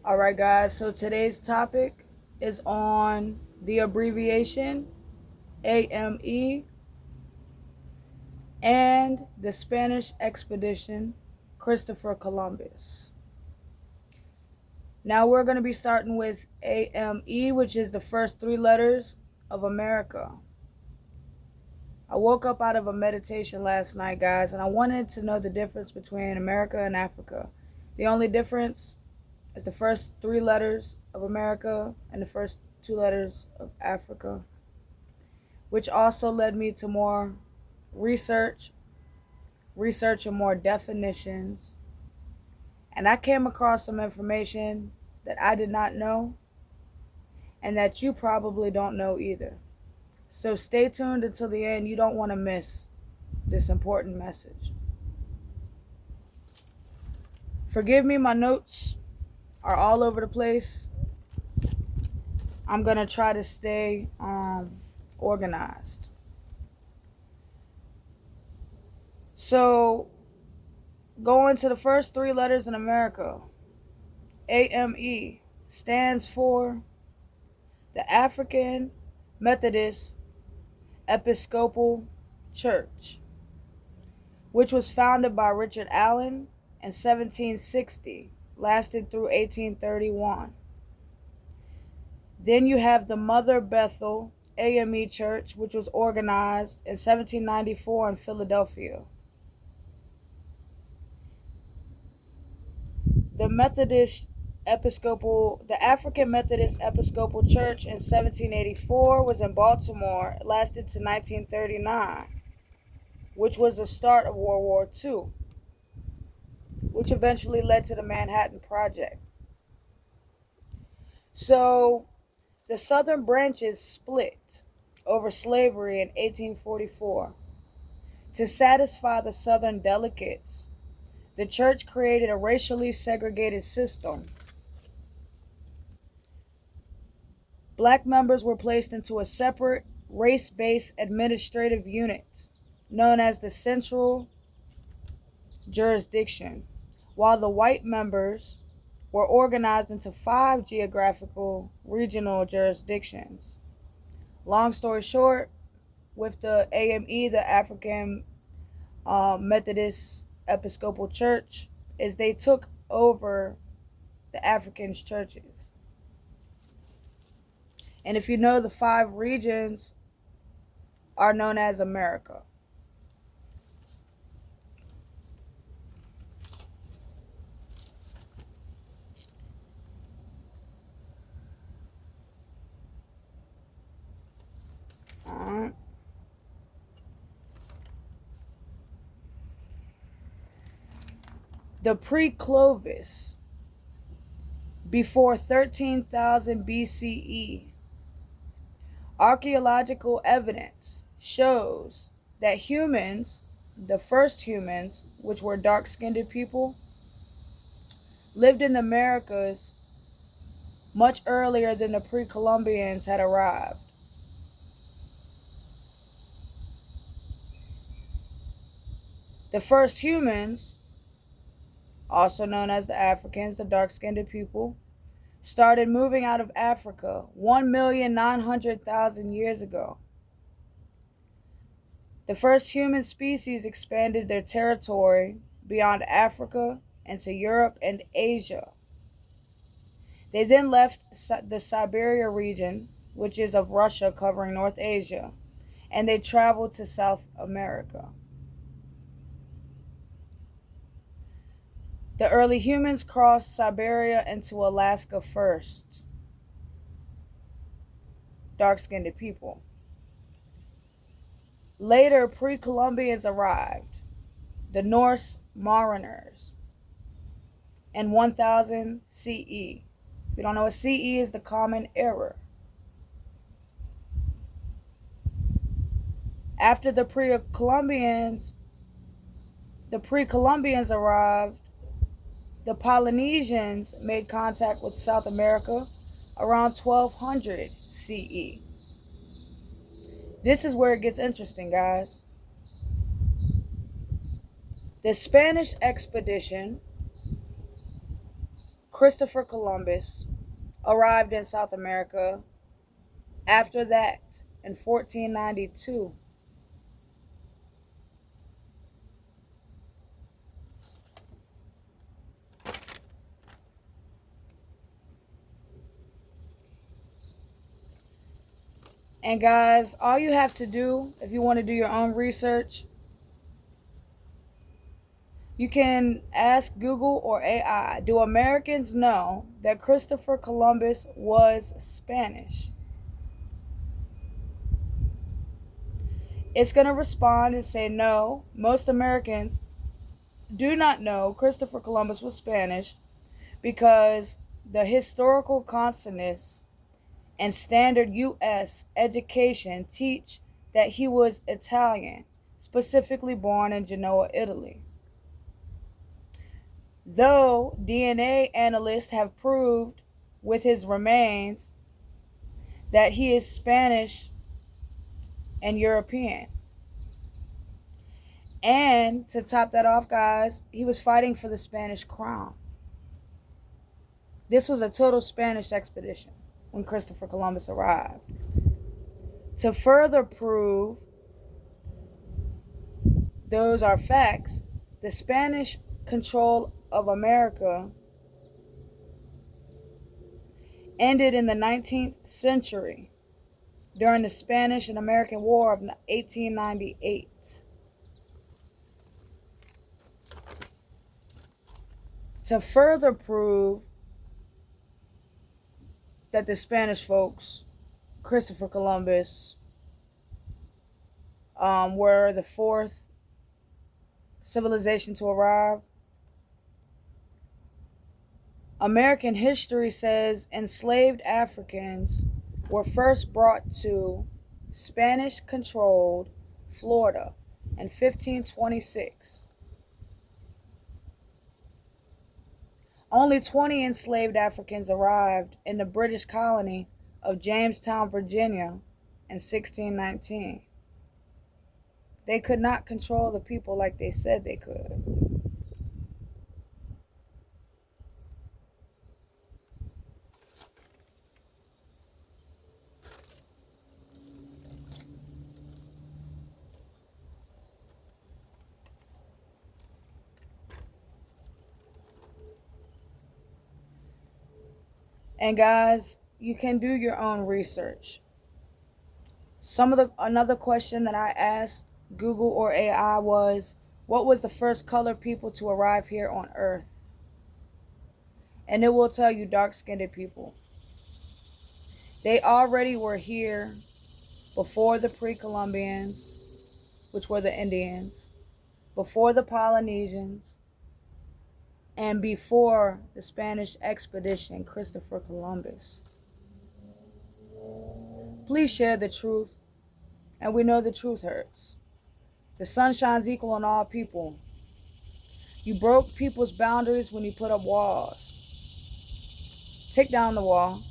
All right, guys, so today's topic is on the abbreviation AME and the Spanish expedition Christopher Columbus. Now we're going to be starting with AME, which is the first three letters of America. I woke up out of a meditation last night, guys, and I wanted to know the difference between America and Africa. The only difference is the first three letters of America and the first two letters of Africa, which also led me to more research and more definitions. And I came across some information that I did not know and that you probably don't know either. So stay tuned until the end. You don't want to miss this important message. Forgive me, my notes are all over the place. I'm going to try to stay organized. So, going to the first three letters in America, AME stands for the African Methodist Episcopal Church, which was founded by Richard Allen in 1760, lasted through 1831. Then you have the Mother Bethel AME Church, which was organized in 1794 in Philadelphia. The African Methodist Episcopal Church in 1784 was in Baltimore. It lasted to 1939, which was the start of World War II, which eventually led to the Manhattan Project. So, the southern branches split over slavery in 1844. To satisfy the southern delegates, the church created a racially segregated system. Black members were placed into a separate race-based administrative unit known as the Central Jurisdiction, while the white members were organized into 5 geographical regional jurisdictions. Long story short, with the AME, the African Methodist Episcopal Church, is they took over the African churches. And if you know, the 5 regions are known as America. Alright. The pre-Clovis, before 13,000 BCE, archaeological evidence shows that humans, the first humans, which were dark-skinned people, lived in the Americas much earlier than the pre-Columbians had arrived. The first humans, also known as the Africans, the dark-skinned people, started moving out of Africa 1,900,000 years ago. The first human species expanded their territory beyond Africa into Europe and Asia. They then left the Siberia region, which is of Russia covering North Asia, and they traveled to South America. The early humans crossed Siberia into Alaska first. Dark-skinned people. Later, pre-Columbians arrived, the Norse mariners, in 1000 CE. If you don't know what CE is, the Common Era. After the pre-Columbians arrived, the Polynesians made contact with South America around 1200 CE. This is where it gets interesting, guys. The Spanish expedition Christopher Columbus arrived in South America. After that, in 1492, and guys, all you have to do if you want to do your own research, you can ask Google or AI, do Americans know that Christopher Columbus was Spanish? It's going to respond and say no, most Americans do not know Christopher Columbus was Spanish because the historical consonants and standard U.S. education teach that he was Italian, specifically born in Genoa, Italy. Though DNA analysts have proved with his remains that he is Spanish and European. And to top that off, guys, he was fighting for the Spanish crown. This was a total Spanish expedition when Christopher Columbus arrived. To further prove those are facts, the Spanish control of America ended in the 19th century during the Spanish and American War of 1898. To further prove that the Spanish folks, Christopher Columbus, were the fourth civilization to arrive, American history says enslaved Africans were first brought to Spanish-controlled Florida in 1526. Only 20 enslaved Africans arrived in the British colony of Jamestown, Virginia in 1619. They could not control the people like they said they could. And guys, you can do your own research. Another question that I asked Google or AI was, what was the first colored people to arrive here on Earth? And it will tell you dark-skinned people. They already were here before the pre-Columbians, which were the Indians, before the Polynesians, and before the Spanish expedition, Christopher Columbus. Please share the truth, and we know the truth hurts. The sun shines equal on all people. You broke people's boundaries when you put up walls. Take down the wall.